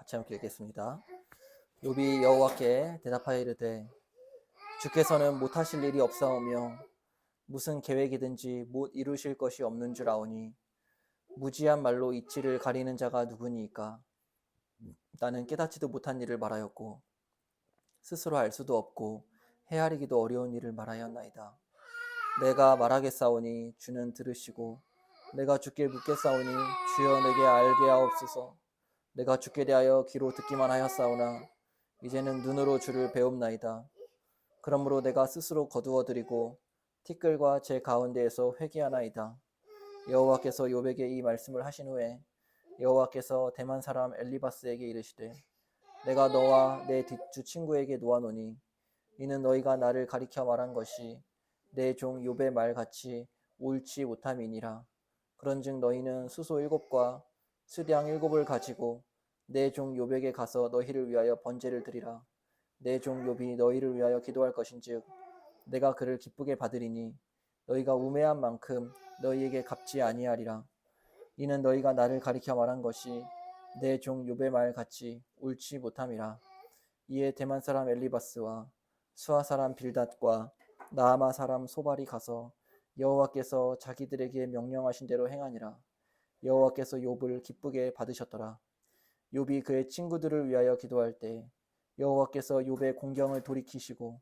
같이 함께 읽겠습니다. 욥이 여호와께 대답하여 이르되 주께서는 못하실 일이 없사오며 무슨 계획이든지 못 이루실 것이 없는 줄 아오니 무지한 말로 이치를 가리는 자가 누구니이까. 나는 깨닫지도 못한 일을 말하였고 스스로 알 수도 없고 헤아리기도 어려운 일을 말하였나이다. 내가 말하겠사오니 주는 들으시고 내가 주께 묻겠사오니 주여 내게 알게 하옵소서. 내가 주께 대하여 귀로 듣기만 하였사오나 이제는 눈으로 주를 배웁나이다. 그러므로 내가 스스로 거두어드리고 티끌과 제 가운데에서 회개하나이다. 여호와께서 욥에게 이 말씀을 하신 후에 여호와께서 대만 사람 엘리바스에게 이르시되 내가 너와 내 뒷주 친구에게 놓아노니 이는 너희가 나를 가리켜 말한 것이 내 종 욥의 말같이 옳지 못함이니라. 그런즉 너희는 수소 7과 수량 7을 가지고 내 종 욥에게 가서 너희를 위하여 번제를 드리라. 내 종 욥이 너희를 위하여 기도할 것인즉 내가 그를 기쁘게 받으리니 너희가 우매한 만큼 너희에게 갚지 아니하리라. 이는 너희가 나를 가리켜 말한 것이 내 종 욥의 말같이 옳지 못함이라. 이에 대만 사람 엘리바스와 수아 사람 빌닷과 나아마 사람 소발이 가서 여호와께서 자기들에게 명령하신 대로 행하니라. 여호와께서 욥을 기쁘게 받으셨더라. 욥이 그의 친구들을 위하여 기도할 때 여호와께서 욥의 공경을 돌이키시고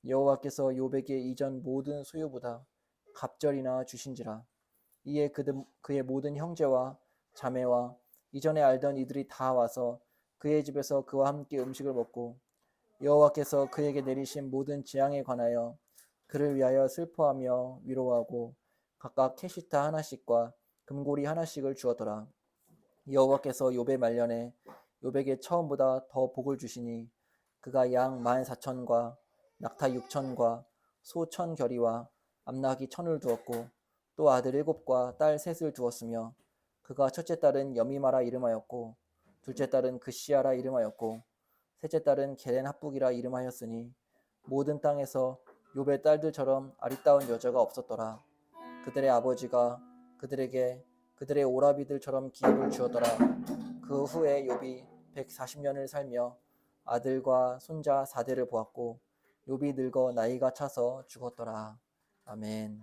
여호와께서 욥에게 이전 모든 소유보다 갑절이나 주신지라. 이에 그의 모든 형제와 자매와 이전에 알던 이들이 다 와서 그의 집에서 그와 함께 음식을 먹고 여호와께서 그에게 내리신 모든 재앙에 관하여 그를 위하여 슬퍼하며 위로하고 각각 캐시타 하나씩과 금고리 하나씩을 주었더라. 여호와께서 욥의 말년에 욥에게 처음보다 더 복을 주시니 그가 양 14,000과 낙타 6,000과 소 1,000결이와 암나귀 1,000을 두었고 또 아들 7과 딸 3을 두었으며 그가 첫째 딸은 여미마라 이름하였고 둘째 딸은 그시아라 이름하였고 셋째 딸은 게렌 합북이라 이름하였으니 모든 땅에서 욥의 딸들처럼 아리따운 여자가 없었더라. 그들의 아버지가 그들에게 그들의 오라비들처럼 기업을 주었더라. 그 후에 욥이 140년을 살며 아들과 손자 4대를 보았고 욥이 늙어 나이가 차서 죽었더라. 아멘.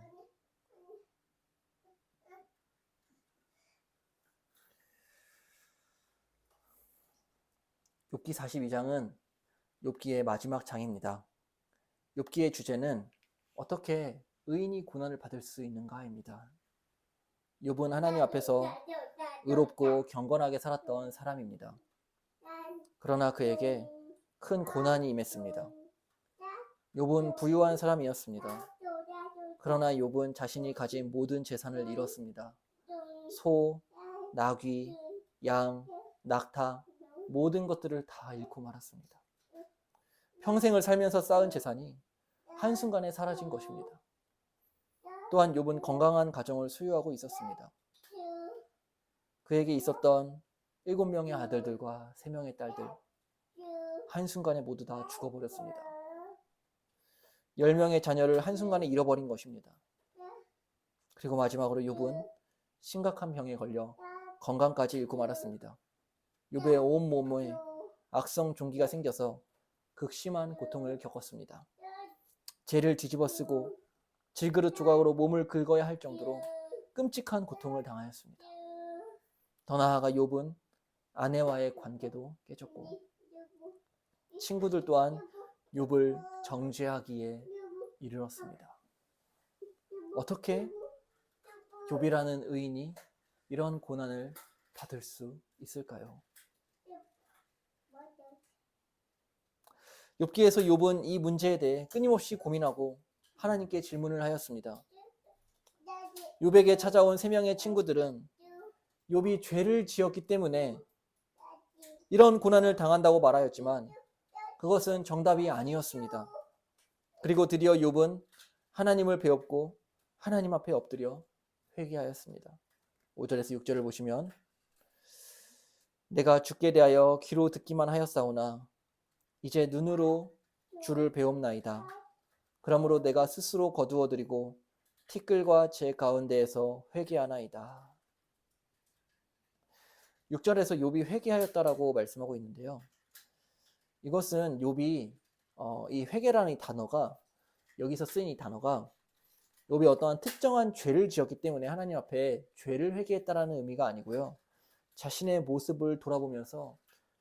욥기 42장은 욥기의 마지막 장입니다. 욥기의 주제는 어떻게 의인이 고난을 받을 수 있는가입니다. 욥은 하나님 앞에서 의롭고 경건하게 살았던 사람입니다. 그러나 그에게 큰 고난이 임했습니다. 욥은 부유한 사람이었습니다. 그러나 욥은 자신이 가진 모든 재산을 잃었습니다. 소, 나귀, 양, 낙타 모든 것들을 다 잃고 말았습니다. 평생을 살면서 쌓은 재산이 한순간에 사라진 것입니다. 또한 욥은 건강한 가정을 소유하고 있었습니다. 그에게 있었던 7명의 아들들과 3명의 딸들 한순간에 모두 다 죽어버렸습니다. 10명의 자녀를 한순간에 잃어버린 것입니다. 그리고 마지막으로 욥은 심각한 병에 걸려 건강까지 잃고 말았습니다. 욥의 온 몸에 악성 종기가 생겨서 극심한 고통을 겪었습니다. 재를 뒤집어 쓰고 질그릇 조각으로 몸을 긁어야 할 정도로 끔찍한 고통을 당하였습니다. 더 나아가 욥은 아내와의 관계도 깨졌고 친구들 또한 욥을 정죄하기에 이르렀습니다. 어떻게 욥이라는 의인이 이런 고난을 받을 수 있을까요? 욥기에서 욥은 이 문제에 대해 끊임없이 고민하고 하나님께 질문을 하였습니다. 욥에게 찾아온 3명의 친구들은 욥이 죄를 지었기 때문에 이런 고난을 당한다고 말하였지만 그것은 정답이 아니었습니다. 그리고 드디어 욥은 하나님을 배웠고 하나님 앞에 엎드려 회개하였습니다. 5절에서 6절을 보시면 내가 주께 대하여 귀로 듣기만 하였사오나 이제 눈으로 주를 배움나이다. 그러므로 내가 스스로 거두어드리고 티끌과 제 가운데에서 회개하나이다. 6절에서 욥이 회개하였다라고 말씀하고 있는데요. 이것은 욥이 이 회개라는 이 단어가, 여기서 쓰인 이 단어가 욥이 어떠한 특정한 죄를 지었기 때문에 하나님 앞에 죄를 회개했다라는 의미가 아니고요. 자신의 모습을 돌아보면서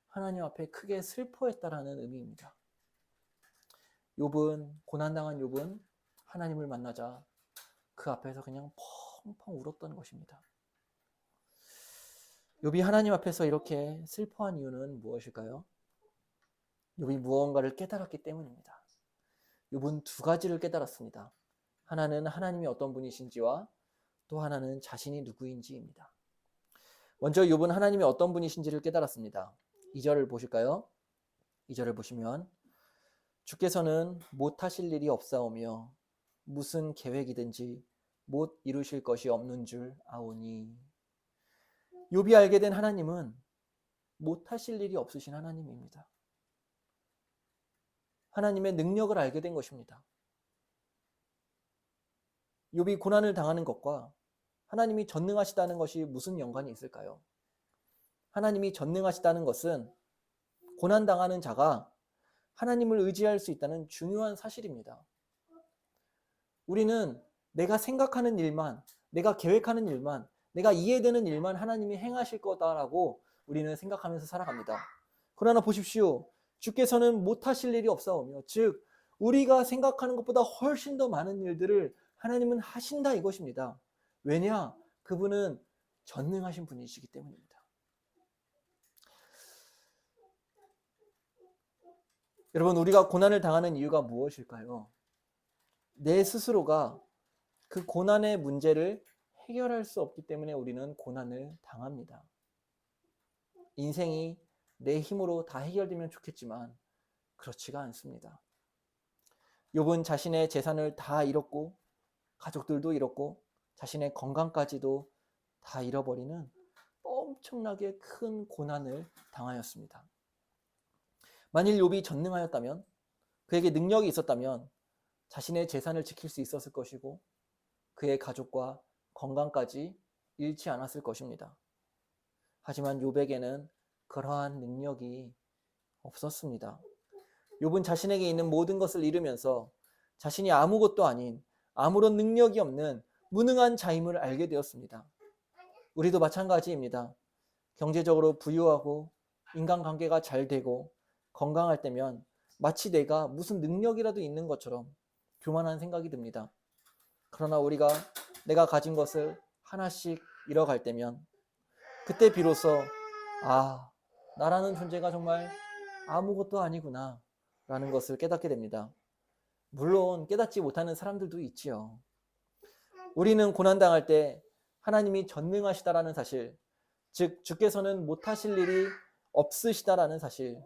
하나님 앞에 크게 슬퍼했다라는 의미입니다. 욥은, 고난당한 욥은 하나님을 만나자 그 앞에서 그냥 펑펑 울었던 것입니다. 욥이 하나님 앞에서 이렇게 슬퍼한 이유는 무엇일까요? 욥이 무언가를 깨달았기 때문입니다. 욥은 두 가지를 깨달았습니다. 하나는 하나님이 어떤 분이신지와 또 하나는 자신이 누구인지입니다. 먼저 욥은 하나님이 어떤 분이신지를 깨달았습니다. 2절을 보실까요? 2절을 보시면 주께서는 못하실 일이 없사오며 무슨 계획이든지 못 이루실 것이 없는 줄 아오니. 욥이 알게 된 하나님은 못하실 일이 없으신 하나님입니다. 하나님의 능력을 알게 된 것입니다. 욥이 고난을 당하는 것과 하나님이 전능하시다는 것이 무슨 연관이 있을까요? 하나님이 전능하시다는 것은 고난당하는 자가 하나님을 의지할 수 있다는 중요한 사실입니다. 우리는 내가 생각하는 일만, 내가 계획하는 일만, 내가 이해되는 일만 하나님이 행하실 거다라고 우리는 생각하면서 살아갑니다. 그러나 보십시오. 주께서는 못하실 일이 없사오며, 즉 우리가 생각하는 것보다 훨씬 더 많은 일들을 하나님은 하신다 이것입니다. 왜냐? 그분은 전능하신 분이시기 때문입니다. 여러분, 우리가 고난을 당하는 이유가 무엇일까요? 내 스스로가 그 고난의 문제를 해결할 수 없기 때문에 우리는 고난을 당합니다. 인생이 내 힘으로 다 해결되면 좋겠지만 그렇지가 않습니다. 욥은 자신의 재산을 다 잃었고 가족들도 잃었고 자신의 건강까지도 다 잃어버리는 엄청나게 큰 고난을 당하였습니다. 만일 욥이 전능하였다면, 그에게 능력이 있었다면 자신의 재산을 지킬 수 있었을 것이고 그의 가족과 건강까지 잃지 않았을 것입니다. 하지만 욥에게는 그러한 능력이 없었습니다. 욥은 자신에게 있는 모든 것을 잃으면서 자신이 아무것도 아닌, 아무런 능력이 없는 무능한 자임을 알게 되었습니다. 우리도 마찬가지입니다. 경제적으로 부유하고 인간관계가 잘 되고 건강할 때면 마치 내가 무슨 능력이라도 있는 것처럼 교만한 생각이 듭니다. 그러나 우리가 내가 가진 것을 하나씩 잃어갈 때면 그때 비로소 나라는 존재가 정말 아무것도 아니구나 라는 것을 깨닫게 됩니다. 물론 깨닫지 못하는 사람들도 있지요. 우리는 고난당할 때 하나님이 전능하시다라는 사실, 즉 주께서는 못하실 일이 없으시다라는 사실,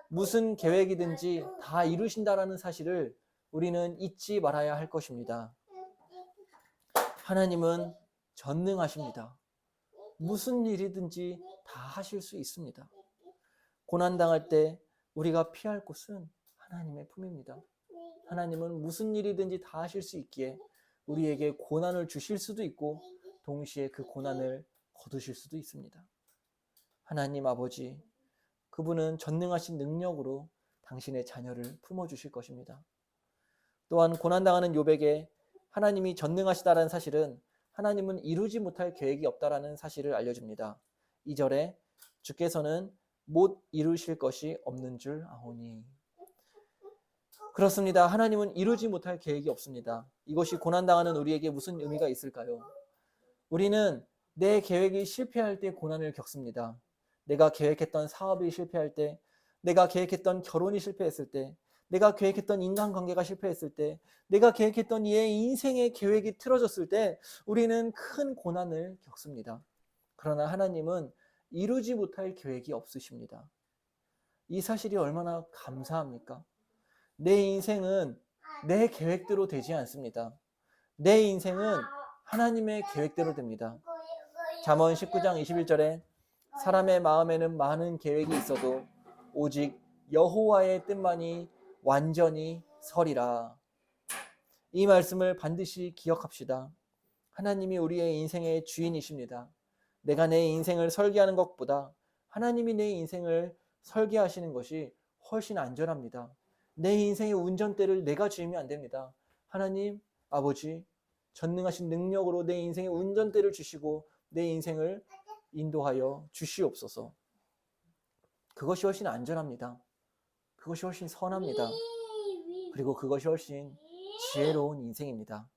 무슨 계획이든지 다 이루신다라는 사실을 우리는 잊지 말아야 할 것입니다. 하나님은 전능하십니다. 무슨 일이든지 다 하실 수 있습니다. 고난당할 때 우리가 피할 곳은 하나님의 품입니다. 하나님은 무슨 일이든지 다 하실 수 있기에 우리에게 고난을 주실 수도 있고 동시에 그 고난을 거두실 수도 있습니다. 하나님 아버지, 그분은 전능하신 능력으로 당신의 자녀를 품어주실 것입니다. 또한 고난당하는 욥에게 하나님이 전능하시다는 사실은 하나님은 이루지 못할 계획이 없다라는 사실을 알려줍니다. 2절에 주께서는 못 이루실 것이 없는 줄 아오니. 그렇습니다. 하나님은 이루지 못할 계획이 없습니다. 이것이 고난당하는 우리에게 무슨 의미가 있을까요? 우리는 내 계획이 실패할 때 고난을 겪습니다. 내가 계획했던 사업이 실패할 때, 내가 계획했던 결혼이 실패했을 때, 내가 계획했던 인간관계가 실패했을 때, 내가 계획했던 내 인생의 계획이 틀어졌을 때 우리는 큰 고난을 겪습니다. 그러나 하나님은 이루지 못할 계획이 없으십니다. 이 사실이 얼마나 감사합니까? 내 인생은 내 계획대로 되지 않습니다. 내 인생은 하나님의 계획대로 됩니다. 잠언 19장 21절에 사람의 마음에는 많은 계획이 있어도 오직 여호와의 뜻만이 완전히 서리라. 이 말씀을 반드시 기억합시다. 하나님이 우리의 인생의 주인이십니다. 내가 내 인생을 설계하는 것보다 하나님이 내 인생을 설계하시는 것이 훨씬 안전합니다. 내 인생의 운전대를 내가 쥐면 안 됩니다. 하나님 아버지 전능하신 능력으로 내 인생의 운전대를 주시고 내 인생을 인도하여 주시옵소서. 그것이 훨씬 안전합니다. 그것이 훨씬 선합니다. 그리고 그것이 훨씬 지혜로운 인생입니다.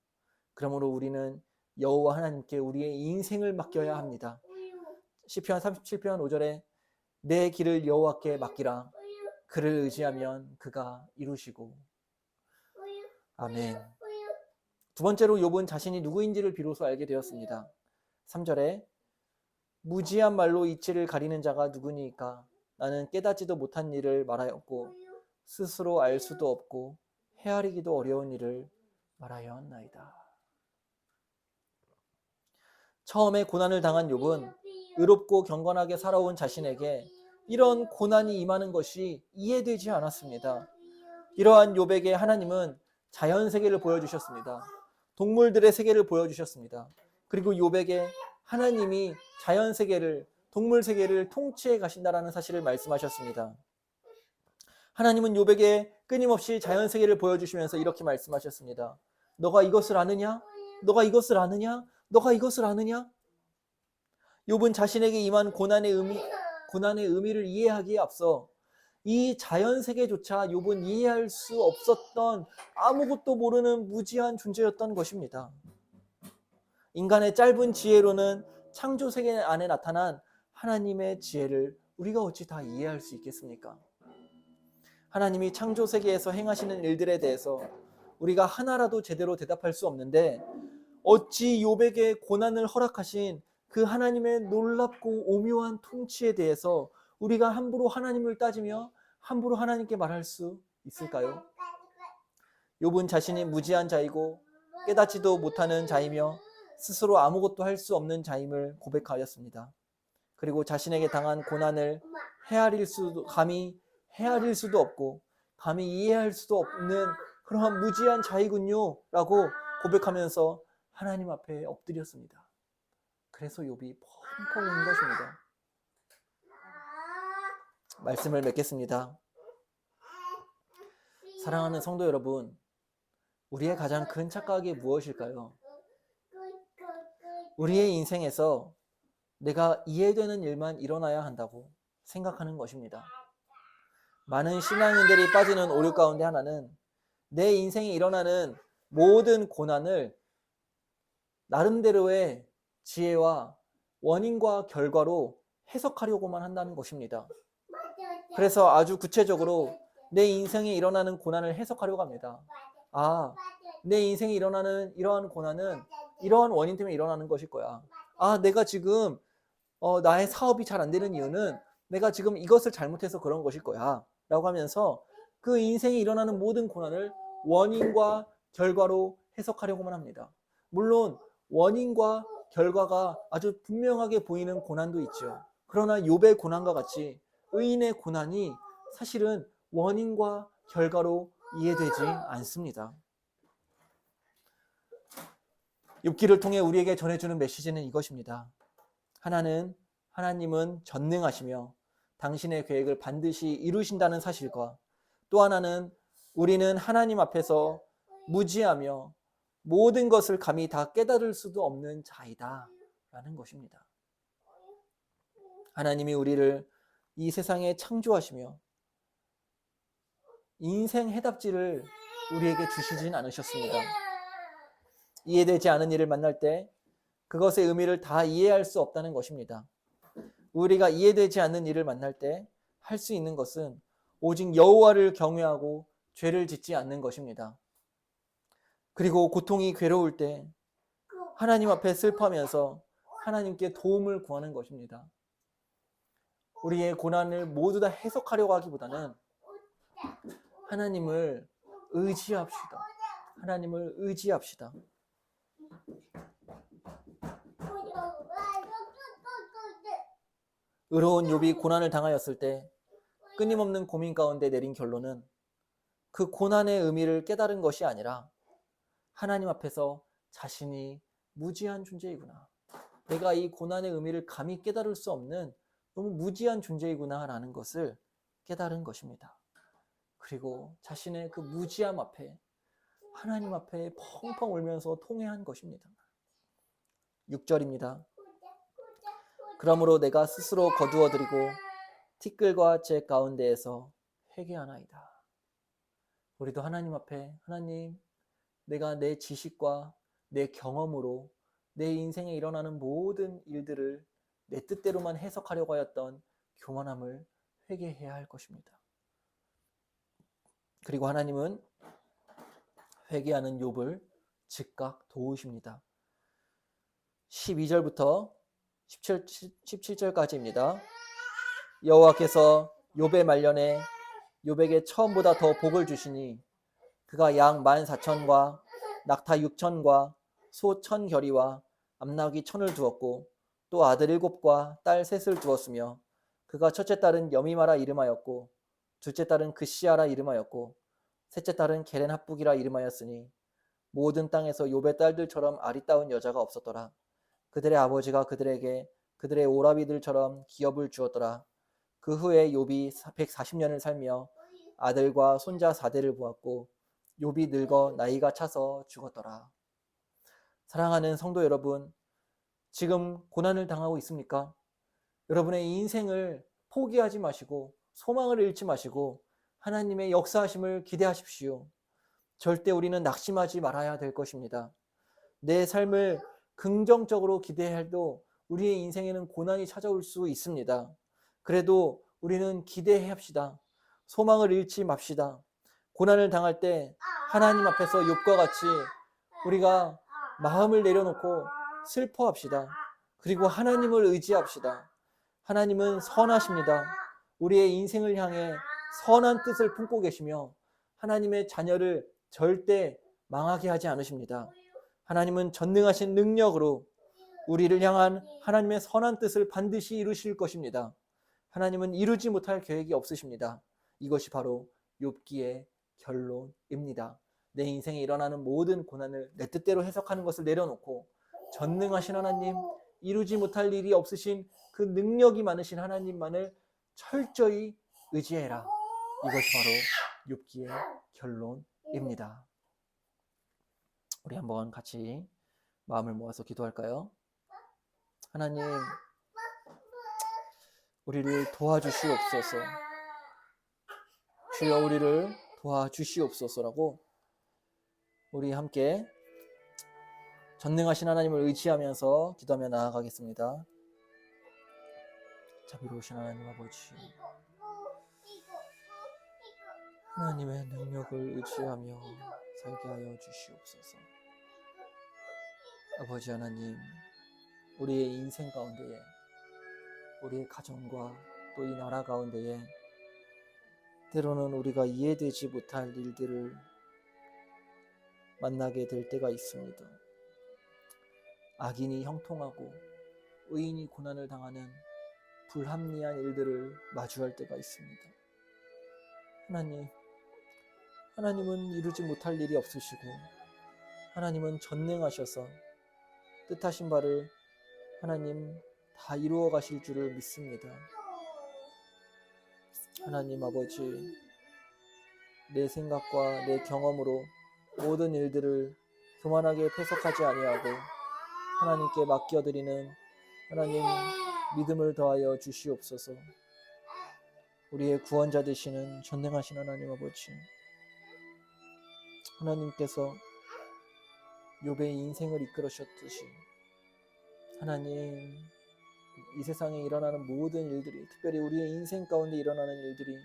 그러므로 우리는 여호와 하나님께 우리의 인생을 맡겨야 합니다. 시편 37편 5절에 내 길을 여호와께 맡기라. 그를 의지하면 그가 이루시고. 아멘. 두 번째로 욥은 자신이 누구인지를 비로소 알게 되었습니다. 3절에 무지한 말로 이치를 가리는 자가 누구니까 나는 깨닫지도 못한 일을 말하였고 스스로 알 수도 없고 헤아리기도 어려운 일을 말하였나이다. 처음에 고난을 당한 욥은 의롭고 경건하게 살아온 자신에게 이런 고난이 임하는 것이 이해되지 않았습니다. 이러한 욥에게 하나님은 자연세계를 보여주셨습니다. 동물들의 세계를 보여주셨습니다. 그리고 욥에게 하나님이 자연세계를, 동물세계를 통치해 가신다라는 사실을 말씀하셨습니다. 하나님은 욥에게 끊임없이 자연세계를 보여주시면서 이렇게 말씀하셨습니다. 너가 이것을 아느냐? 너가 이것을 아느냐? 너가 이것을 아느냐? 욥은 자신에게 임한 고난의 의미를 이해하기에 앞서 이 자연세계조차 욥은 이해할 수 없었던 아무것도 모르는 무지한 존재였던 것입니다. 인간의 짧은 지혜로는 창조세계 안에 나타난 하나님의 지혜를 우리가 어찌 다 이해할 수 있겠습니까? 하나님이 창조세계에서 행하시는 일들에 대해서 우리가 하나라도 제대로 대답할 수 없는데 어찌 욥에게 고난을 허락하신 그 하나님의 놀랍고 오묘한 통치에 대해서 우리가 함부로 하나님을 따지며 함부로 하나님께 말할 수 있을까요? 욥은 자신이 무지한 자이고 깨닫지도 못하는 자이며 스스로 아무것도 할 수 없는 자임을 고백하였습니다. 그리고 자신에게 당한 고난을 감히 헤아릴 수도 없고 감히 이해할 수도 없는 그러한 무지한 자이군요 라고 고백하면서 하나님 앞에 엎드렸습니다. 그래서 욥이 펑펑 운 것입니다. 말씀을 맺겠습니다. 사랑하는 성도 여러분, 우리의 가장 큰 착각이 무엇일까요? 우리의 인생에서 내가 이해되는 일만 일어나야 한다고 생각하는 것입니다. 많은 신앙인들이 빠지는 오류 가운데 하나는 내 인생에 일어나는 모든 고난을 나름대로의 지혜와 원인과 결과로 해석하려고만 한다는 것입니다. 그래서 아주 구체적으로 내 인생에 일어나는 고난을 해석하려고 합니다. 내 인생에 일어나는 이러한 고난은 이러한 원인 때문에 일어나는 것일 거야. 내가 지금 나의 사업이 잘 안 되는 이유는 내가 지금 이것을 잘못해서 그런 것일 거야 라고 하면서 그 인생에 일어나는 모든 고난을 원인과 결과로 해석하려고만 합니다. 물론 원인과 결과가 아주 분명하게 보이는 고난도 있죠. 그러나 욥의 고난과 같이 의인의 고난이 사실은 원인과 결과로 이해되지 않습니다. 욥기를 통해 우리에게 전해주는 메시지는 이것입니다. 하나님은 전능하시며 당신의 계획을 반드시 이루신다는 사실과 또 하나는 우리는 하나님 앞에서 무지하며 모든 것을 감히 다 깨달을 수도 없는 자이다 라는 것입니다. 하나님이 우리를 이 세상에 창조하시며 인생 해답지를 우리에게 주시진 않으셨습니다. 이해되지 않은 일을 만날 때 그것의 의미를 다 이해할 수 없다는 것입니다. 우리가 이해되지 않는 일을 만날 때 할 수 있는 것은 오직 여호와를 경외하고 죄를 짓지 않는 것입니다. 그리고 고통이 괴로울 때 하나님 앞에 슬퍼하면서 하나님께 도움을 구하는 것입니다. 우리의 고난을 모두 다 해석하려고 하기보다는 하나님을 의지합시다. 하나님을 의지합시다. 의로운 욥이 고난을 당하였을 때 끊임없는 고민 가운데 내린 결론은 그 고난의 의미를 깨달은 것이 아니라 하나님 앞에서 자신이 무지한 존재이구나. 내가 이 고난의 의미를 감히 깨달을 수 없는 너무 무지한 존재이구나라는 것을 깨달은 것입니다. 그리고 자신의 그 무지함 앞에 하나님 앞에 펑펑 울면서 통회한 것입니다. 6절입니다. 그러므로 내가 스스로 거두어드리고 티끌과 재 가운데에서 회개하나이다. 우리도 하나님 앞에 하나님, 내가 내 지식과 내 경험으로 내 인생에 일어나는 모든 일들을 내 뜻대로만 해석하려고 하였던 교만함을 회개해야 할 것입니다. 그리고 하나님은 회개하는 욥을 즉각 도우십니다. 12절부터 17절까지입니다. 여호와께서 욥의 말년에 욥에게 처음보다 더 복을 주시니 그가 양 14,000과 낙타 6,000과 소 1,000결이와 암나귀 1,000을 두었고 또 아들 7과 딸 3을 두었으며 그가 첫째 딸은 여미마라 이름하였고 둘째 딸은 그시아라 이름하였고 셋째 딸은 게렌합북이라 이름하였으니 모든 땅에서 욥의 딸들처럼 아리따운 여자가 없었더라. 그들의 아버지가 그들에게 그들의 오라비들처럼 기업을 주었더라. 그 후에 욥이 140년을 살며 아들과 손자 4대를 보았고 욥이 늙어 나이가 차서 죽었더라. 사랑하는 성도 여러분, 지금 고난을 당하고 있습니까? 여러분의 인생을 포기하지 마시고 소망을 잃지 마시고 하나님의 역사하심을 기대하십시오. 절대 우리는 낙심하지 말아야 될 것입니다. 내 삶을 긍정적으로 기대해도 우리의 인생에는 고난이 찾아올 수 있습니다. 그래도 우리는 기대합시다. 소망을 잃지 맙시다. 고난을 당할 때 하나님 앞에서 욥과 같이 우리가 마음을 내려놓고 슬퍼합시다. 그리고 하나님을 의지합시다. 하나님은 선하십니다. 우리의 인생을 향해 선한 뜻을 품고 계시며 하나님의 자녀를 절대 망하게 하지 않으십니다. 하나님은 전능하신 능력으로 우리를 향한 하나님의 선한 뜻을 반드시 이루실 것입니다. 하나님은 이루지 못할 계획이 없으십니다. 이것이 바로 욥기의 결론입니다. 내 인생에 일어나는 모든 고난을 내 뜻대로 해석하는 것을 내려놓고 전능하신 하나님, 이루지 못할 일이 없으신 그 능력이 많으신 하나님만을 철저히 의지해라. 이것이 바로 욥기의 결론입니다. 우리 한번 같이 마음을 모아서 기도할까요? 하나님, 우리를 도와주시옵소서. 주여 우리를 도와주시옵소서라고 우리 함께 전능하신 하나님을 의지하면서 기도하며 나아가겠습니다. 자비로우신 하나님 아버지, 하나님의 능력을 의지하며 살게 하여 주시옵소서. 아버지 하나님, 우리의 인생 가운데에, 우리의 가정과 또 이 나라 가운데에 때로는 우리가 이해되지 못할 일들을 만나게 될 때가 있습니다. 악인이 형통하고 의인이 고난을 당하는 불합리한 일들을 마주할 때가 있습니다. 하나님은 이루지 못할 일이 없으시고 하나님은 전능하셔서 뜻하신 바를 하나님 다 이루어 가실 줄을 믿습니다. 하나님 아버지, 내 생각과 내 경험으로 모든 일들을 교만하게 해석하지 아니하고 하나님께 맡겨드리는 하나님 믿음을 더하여 주시옵소서. 우리의 구원자 되시는 전능하신 하나님 아버지, 하나님께서 욥의 인생을 이끌으셨듯이 하나님, 이 세상에 일어나는 모든 일들이, 특별히 우리의 인생 가운데 일어나는 일들이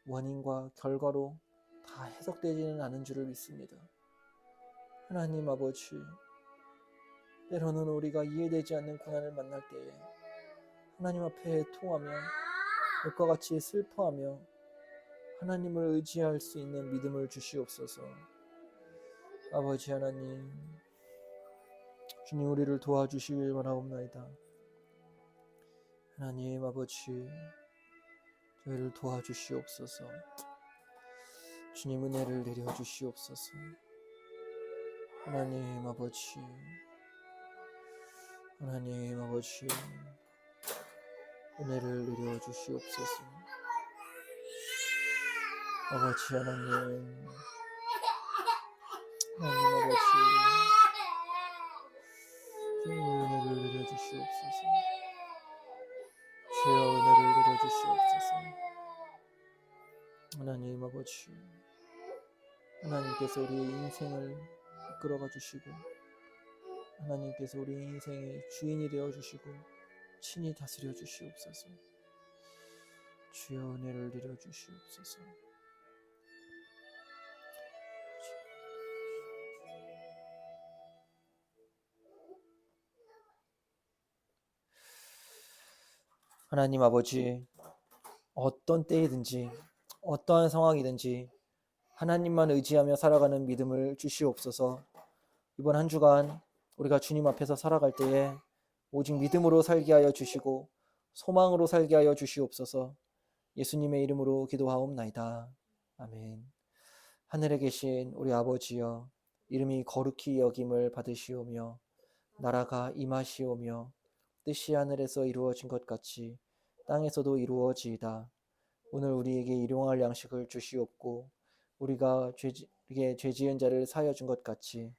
원인과 결과로 다 해석되지는 않은 줄을 믿습니다. 하나님 아버지, 때로는 우리가 이해되지 않는 고난을 만날 때에 하나님 앞에 통하며 욥과 같이 슬퍼하며 하나님을 의지할 수 있는 믿음을 주시옵소서. 아버지 하나님, 주님 우리를 도와주시길 바라옵나이다. 하나님 아버지, 저희를 도와주시옵소서. 주님 은혜를 내려주시옵소서. 하나님 아버지, 하나님 아버지, 은혜를 내려 주시옵소서. 아버지 하나님, 하나님 아버지, 주여 은혜를 내려 주시옵소서. 주여 은혜를 내려 주시옵소서. 하나님 아버지, 하나님께서 우리의 인생을 이끌어가 주시고, 하나님께서 우리 인생의 주인이 되어 주시고 친히 다스려 주시옵소서. 주여 은혜를 내려 주시옵소서. 하나님 아버지, 어떤 때이든지 어떠한 상황이든지 하나님만 의지하며 살아가는 믿음을 주시옵소서. 이번 한 주간 우리가 주님 앞에서 살아갈 때에 오직 믿음으로 살게 하여 주시고 소망으로 살게 하여 주시옵소서. 예수님의 이름으로 기도하옵나이다. 아멘. 하늘에 계신 우리 아버지여, 이름이 거룩히 여김을 받으시오며 나라가 임하시오며 뜻이 하늘에서 이루어진 것 같이 땅에서도 이루어지이다. 오늘 우리에게 일용할 양식을 주시옵고 우리가 죄 지은 자를 사하여 준 것 같이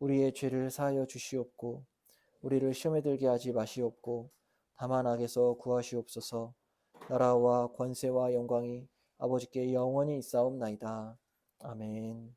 우리의 죄를 사하여 주시옵고 우리를 시험에 들게 하지 마시옵고 다만 악에서 구하시옵소서. 나라와 권세와 영광이 아버지께 영원히 있사옵나이다. 아멘.